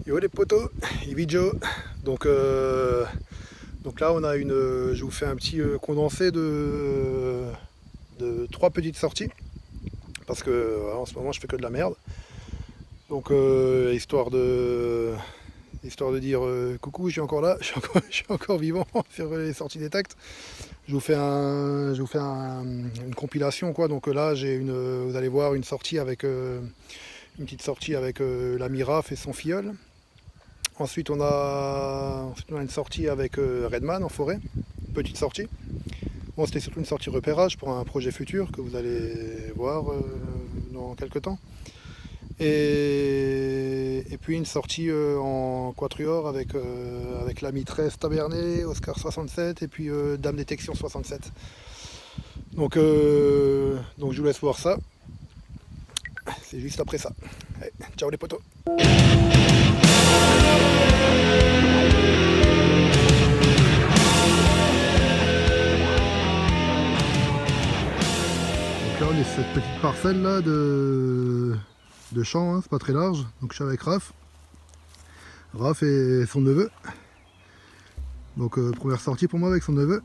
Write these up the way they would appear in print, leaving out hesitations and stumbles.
Yo les potos, Ivijo. Donc, donc là on a je vous fais un petit condensé de 3 petites sorties. Parce que voilà, en ce moment je fais que de la merde. Donc histoire de dire coucou, je suis encore là, je suis encore vivant sur les sorties des tacts. Je vous fais une compilation quoi. Donc là vous allez voir une sortie avec une petite sortie avec l'ami Raph et son filleul. Ensuite on a une sortie avec Redman en forêt, petite sortie. Bon, c'était surtout une sortie repérage pour un projet futur que vous allez voir dans quelques temps. Et puis une sortie en quatuor avec l'ami 13 Tabernet, Oscar 67 et puis Dame Détection 67. Donc je vous laisse voir ça. C'est juste après ça. Allez, ciao les potos. Donc là on est sur cette petite parcelle là de champ, hein, c'est pas très large. Donc je suis avec Raph et son neveu. Donc première sortie pour moi avec son neveu.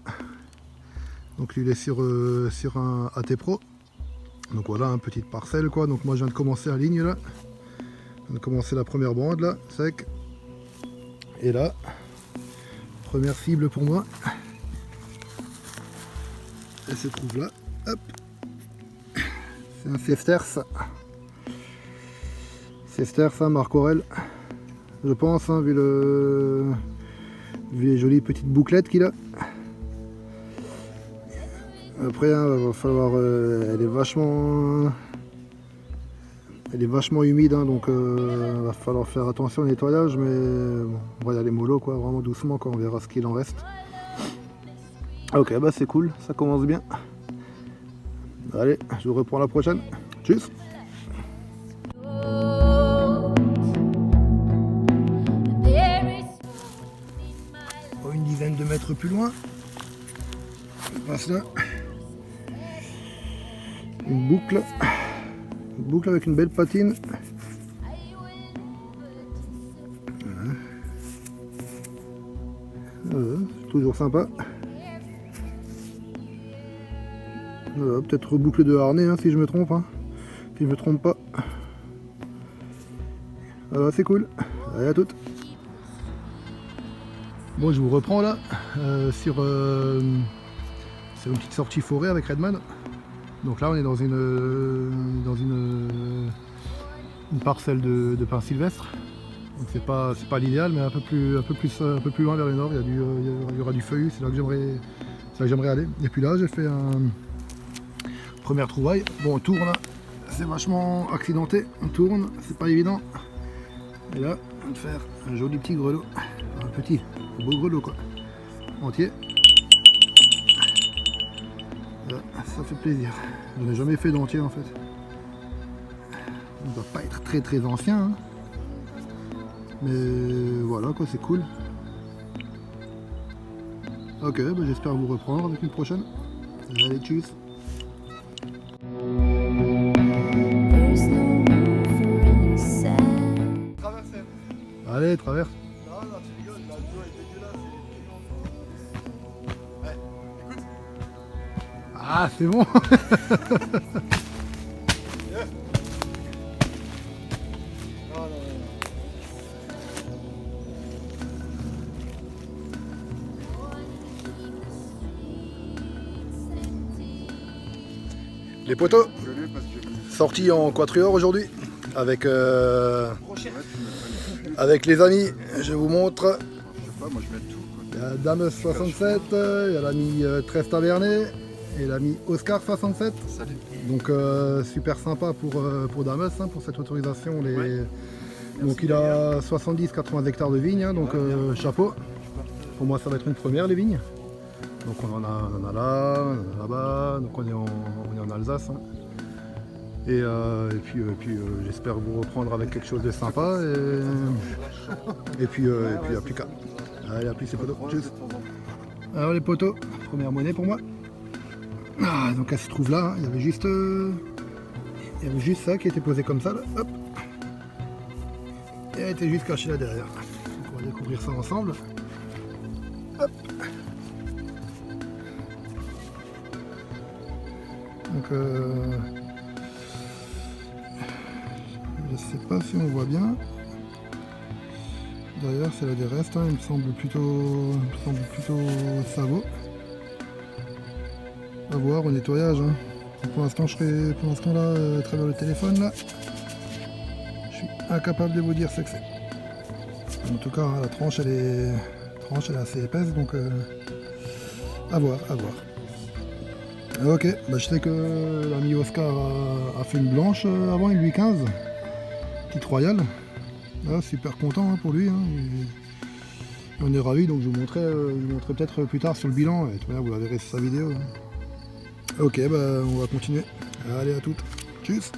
Donc lui il est sur un AT Pro. Donc voilà, une petite parcelle quoi. Donc moi je viens de commencer la ligne là. Je viens de commencer la première bande là, sec. Et là, première cible pour moi. Elle se trouve là. Hop. C'est un Sesterce. Sesterce, hein, Marc Aurel. Je pense, hein, vu les jolies petites bouclettes qu'il a. Après, hein, va falloir. Elle est vachement humide, hein, donc va falloir faire attention au nettoyage, mais bon, on va y aller mollo, quoi, vraiment doucement, quand on verra ce qu'il en reste. Ok, bah c'est cool, ça commence bien. Allez, je vous reprends la prochaine. Tchuss. Une dizaine de mètres plus loin, je passe là. Une boucle avec une belle patine. Voilà, toujours sympa. Voilà, peut-être reboucle de harnais, hein, si je me trompe, hein. Si je me trompe pas. Voilà, c'est cool. Allez, à toutes. Bon, je vous reprends là sur une petite sortie forêt avec Redman. Donc là on est dans une parcelle de pin sylvestre. Donc c'est pas l'idéal, mais un peu plus loin vers le nord, il y aura du feuillu, c'est là que j'aimerais aller. Et puis là j'ai fait une première trouvaille. Bon, on tourne là, c'est vachement accidenté, on tourne, c'est pas évident. Et là on va faire un joli petit grelot, un beau grelot quoi, entier. Ça fait plaisir. Je n'ai jamais fait d'entier en fait. Il ne doit pas être très ancien, hein. Mais voilà quoi, c'est cool. Ok, bah j'espère vous reprendre avec une prochaine. Allez, tchuss. Allez, traverse. Non, tu rigoles, la bio est dégueulasse. Ouais, écoute. Ah, c'est bon. Les poteaux, sortis en quatuor aujourd'hui avec les amis. Je vous montre. Il y a Dame 67, il y a l'ami 13 Tavernet et l'ami Oscar 67. Salut. Donc super sympa pour Dames, hein, pour cette autorisation. Donc il a 70-80 hectares de vignes, hein, donc chapeau. Pour moi ça va être une première les vignes. Donc on en a là, on en a là-bas, donc on est en Alsace. Hein. Et puis j'espère vous reprendre avec quelque chose de sympa. Et puis à plus qu'à. Allez, à plus les potos. Tchuss. Alors les potos, première monnaie pour moi. Ah, donc elle se trouve là, hein. Il y avait juste ça qui était posé comme ça. Là. Hop. Et elle était juste cachée là derrière. Donc on va découvrir ça ensemble. Hop. Donc je sais pas si on voit bien. Derrière c'est là des restes, hein. Il me semble plutôt sabot. À voir au nettoyage. Hein. Pour l'instant là, à travers le téléphone là, je suis incapable de vous dire ce que c'est. En tout cas, la tranche elle est assez épaisse, donc à voir. Ok, bah, je sais que l'ami Oscar a fait une blanche avant, une Louis XV, petite royale. Là, super content hein, pour lui. Hein. On est ravis, donc je vous montrerai peut-être plus tard sur le bilan. Et vous la verrez sur sa vidéo. Hein. Ok, bah, on va continuer. Allez, à toutes. Tchuss.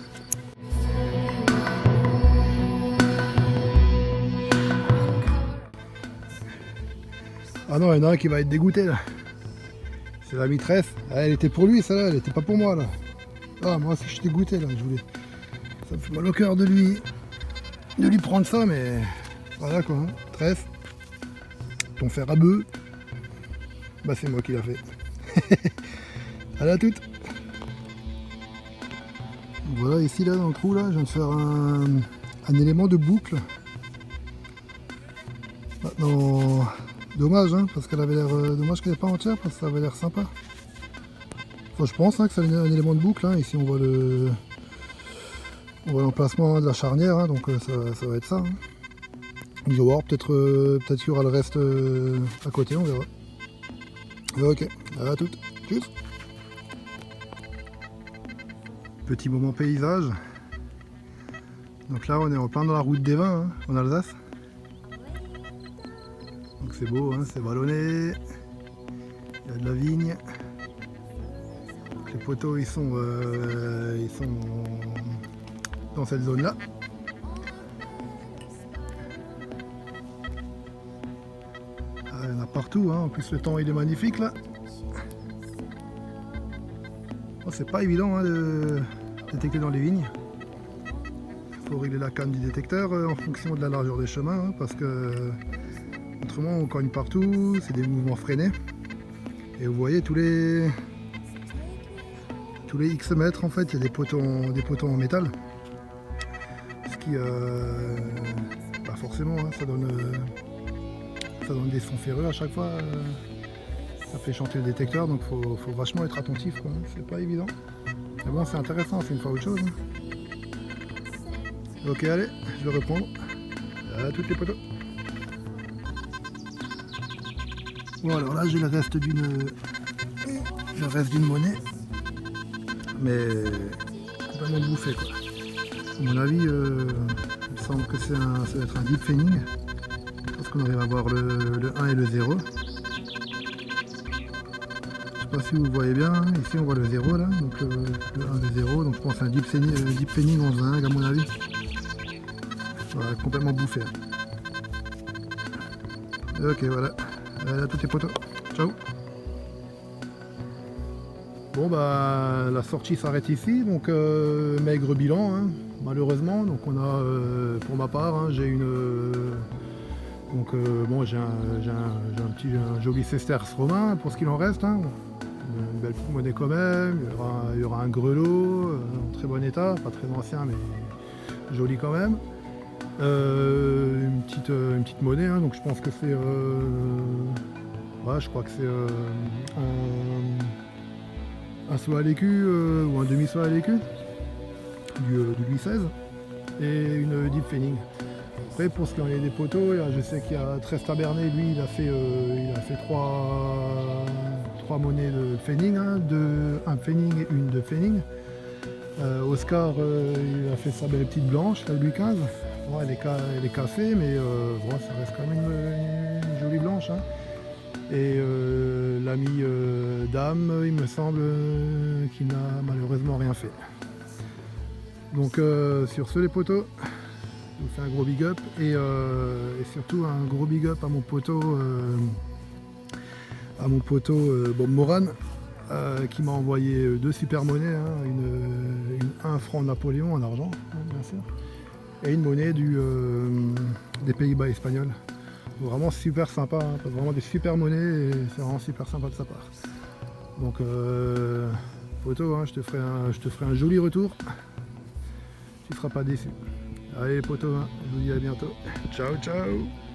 Ah non, il y en a un qui va être dégoûté là. C'est la maîtresse. Ah, elle était pour lui, celle-là, elle était pas pour moi là. Ah, moi aussi je suis dégoûté là. Ça me fait mal au cœur de lui prendre ça, mais voilà quoi. Hein. Trèfle. Ton fer à bœuf. Bah, c'est moi qui l'a fait. Allez, à toutes. Voilà, ici là dans le trou là, je viens de faire un élément de boucle. Maintenant, dommage hein, parce qu'elle avait l'air dommage qu'elle n'est pas entière parce que ça avait l'air sympa. Enfin, je pense hein, que c'est un élément de boucle. Hein. Ici on voit l'emplacement de la charnière, hein, donc ça va être ça. Hein. On va voir, peut-être qu'il y aura le reste à côté, on verra. Ok, à toutes. Tchuss. Petit moment paysage. Donc là on est en plein dans la route des vins hein, en Alsace. Donc c'est beau, hein, c'est vallonné. Il y a de la vigne. Donc les poteaux ils sont dans cette zone là. Ah, il y en a partout, hein. En plus le temps il est magnifique là. Oh, c'est pas évident hein, de détecter dans les vignes. Il faut régler la canne du détecteur en fonction de la largeur des chemins hein, parce que autrement on cogne partout, c'est des mouvements freinés. Et vous voyez tous les X mètres en fait il y a des poteaux en métal. Ce qui bah forcément hein, ça donne des sons ferreux à chaque fois. Ça fait chanter le détecteur, donc faut vachement être attentif, quoi. C'est pas évident. Mais bon, c'est intéressant, c'est une fois autre chose. Hein. Ok, allez, je vais reprendre. À toutes les poteaux. Bon, alors là, j'ai le reste d'une monnaie, mais complètement bouffé, quoi. À mon avis, il me semble que ça va être un deep feining, parce qu'on arrive à voir le 1 et le 0. Je sais pas si vous voyez bien, ici on voit le 0 là, donc le 1 et le 0, donc je pense que c'est un deep feining en zinc à mon avis. Voilà, complètement bouffé. Ok, voilà, là tous les poteaux, ciao. Bon bah la sortie s'arrête ici, donc maigre bilan hein, malheureusement, donc on a pour ma part hein, j'ai une donc bon j'ai un joli sesterce romain pour ce qu'il en reste hein. Une belle monnaie quand même, il y aura un grelot en très bon état, pas très ancien mais joli quand même. Une petite monnaie hein, donc je pense que c'est ouais, je crois que c'est un sou à l'écu ou un demi-sou à l'écu du Louis XVI et une deep feining. Après pour ce qui en est des poteaux, je sais qu'il y a Trèves Tabernet, lui il a fait trois monnaies de feining, hein, un feining et une de feining. Oscar il a fait sa belle petite blanche, la Louis XV. Bon, elle est cassée mais bon, ça reste quand même une jolie blanche. Hein. Et l'ami Dame, il me semble qu'il n'a malheureusement rien fait. Donc sur ce les poteaux, je vous fais un gros big up et surtout un gros big up à mon poteau Bob Moran qui m'a envoyé deux super monnaies, hein, une 1 franc Napoléon en argent, hein, bien sûr, et une monnaie des Pays-Bas espagnols. Vraiment super sympa, hein, vraiment des super monnaies et c'est vraiment super sympa de sa part. Donc poto, hein, je te ferai un joli retour. Tu ne seras pas déçu. Allez poto, hein, je vous dis à bientôt. Ciao ciao.